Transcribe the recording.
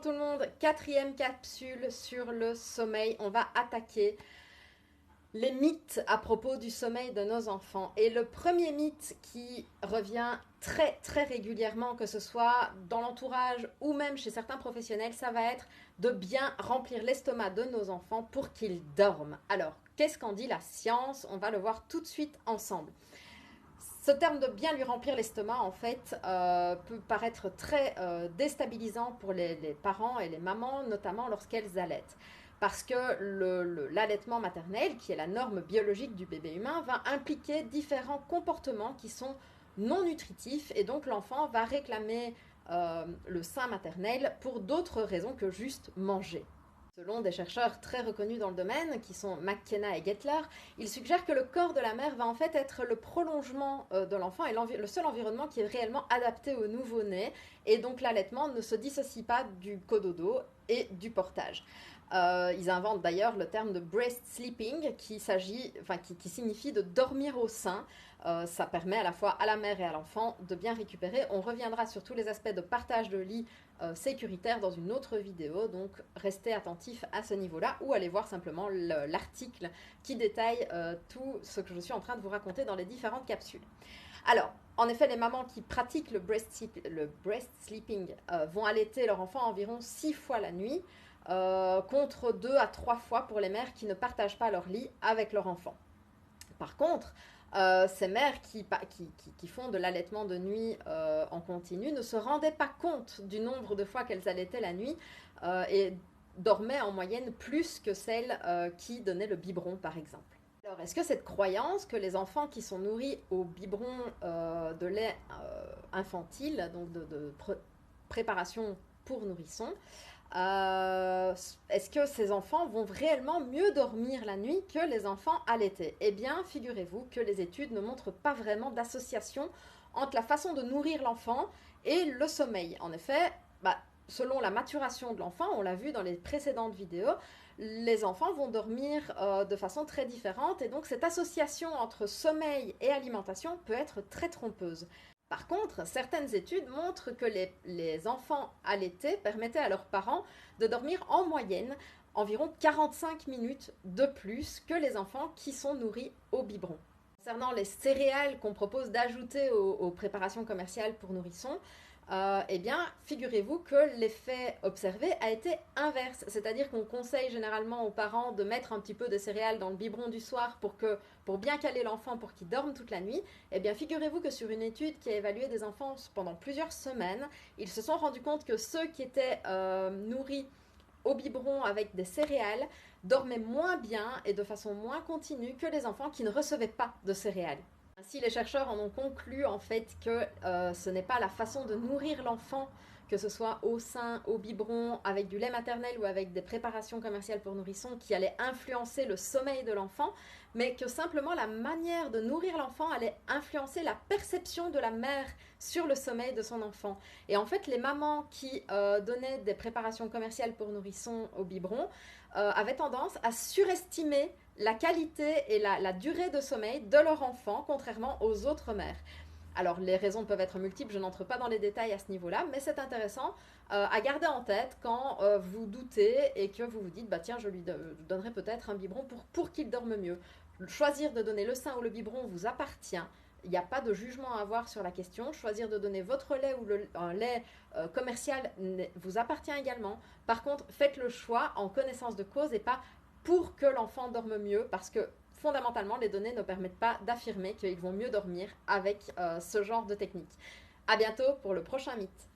tout le monde, quatrième capsule sur le sommeil. On va attaquer les mythes à propos du sommeil de nos enfants. Et le premier mythe qui revient très régulièrement, que ce soit dans l'entourage ou même chez certains professionnels, ça va être de bien remplir l'estomac de nos enfants pour qu'ils dorment. Alors, qu'est-ce qu'en dit la science? On va le voir tout de suite ensemble. Ce terme de bien lui remplir l'estomac, en fait, peut paraître très déstabilisant pour les parents et les mamans, notamment lorsqu'elles allaitent. Parce que l'allaitement maternel, qui est la norme biologique du bébé humain, va impliquer différents comportements qui sont non nutritifs et donc l'enfant va réclamer le sein maternel pour d'autres raisons que juste manger. Selon des chercheurs très reconnus dans le domaine, qui sont McKenna et Gettler, ils suggèrent que le corps de la mère va en fait être le prolongement de l'enfant et le seul environnement qui est réellement adapté au nouveau-né. Et donc l'allaitement ne se dissocie pas du cododo et du portage. Ils inventent d'ailleurs le terme de breast sleeping qui signifie de dormir au sein. Ça permet à la fois à la mère et à l'enfant de bien récupérer. On reviendra sur tous les aspects de partage de lit sécuritaire dans une autre vidéo, donc restez attentifs à ce niveau-là ou allez voir simplement l'article qui détaille tout ce que je suis en train de vous raconter dans les différentes capsules. Alors, en effet, les mamans qui pratiquent le breast sleeping vont allaiter leur enfant environ 6 fois la nuit, contre 2 à 3 fois pour les mères qui ne partagent pas leur lit avec leur enfant. Par contre, ces mères qui font de l'allaitement de nuit en continu ne se rendaient pas compte du nombre de fois qu'elles allaitaient la nuit et dormaient en moyenne plus que celles qui donnaient le biberon, par exemple. Alors, est-ce que cette croyance que les enfants qui sont nourris au biberon de lait infantile, donc de préparation pour nourrissons, est-ce que ces enfants vont réellement mieux dormir la nuit que les enfants allaités? Eh bien, figurez-vous que les études ne montrent pas vraiment d'association entre la façon de nourrir l'enfant et le sommeil. En effet, selon la maturation de l'enfant, on l'a vu dans les précédentes vidéos, les enfants vont dormir de façon très différente et donc cette association entre sommeil et alimentation peut être très trompeuse. Par contre, certaines études montrent que les enfants allaités permettaient à leurs parents de dormir en moyenne environ 45 minutes de plus que les enfants qui sont nourris au biberon. Concernant les céréales qu'on propose d'ajouter aux préparations commerciales pour nourrissons, eh bien, figurez-vous que l'effet observé a été inverse. C'est-à-dire qu'on conseille généralement aux parents de mettre un petit peu de céréales dans le biberon du soir pour bien caler l'enfant pour qu'il dorme toute la nuit. Eh bien, figurez-vous que sur une étude qui a évalué des enfants pendant plusieurs semaines, ils se sont rendus compte que ceux qui étaient nourris au biberon avec des céréales dormaient moins bien et de façon moins continue que les enfants qui ne recevaient pas de céréales. Ainsi, les chercheurs en ont conclu en fait que ce n'est pas la façon de nourrir l'enfant, que ce soit au sein, au biberon, avec du lait maternel ou avec des préparations commerciales pour nourrissons qui allait influencer le sommeil de l'enfant, mais que simplement la manière de nourrir l'enfant allait influencer la perception de la mère sur le sommeil de son enfant. Et en fait, les mamans qui donnaient des préparations commerciales pour nourrissons au biberon avaient tendance à surestimer la qualité et la durée de sommeil de leur enfant, contrairement aux autres mères. Alors, les raisons peuvent être multiples, je n'entre pas dans les détails à ce niveau-là, mais c'est intéressant à garder en tête quand vous doutez et que vous vous dites, tiens, je lui donnerai peut-être un biberon pour qu'il dorme mieux. Choisir de donner le sein ou le biberon vous appartient. Il n'y a pas de jugement à avoir sur la question. Choisir de donner votre lait ou un lait commercial vous appartient également. Par contre, faites le choix en connaissance de cause et pas pour que l'enfant dorme mieux, parce que fondamentalement, les données ne permettent pas d'affirmer qu'ils vont mieux dormir avec ce genre de technique. À bientôt pour le prochain mythe.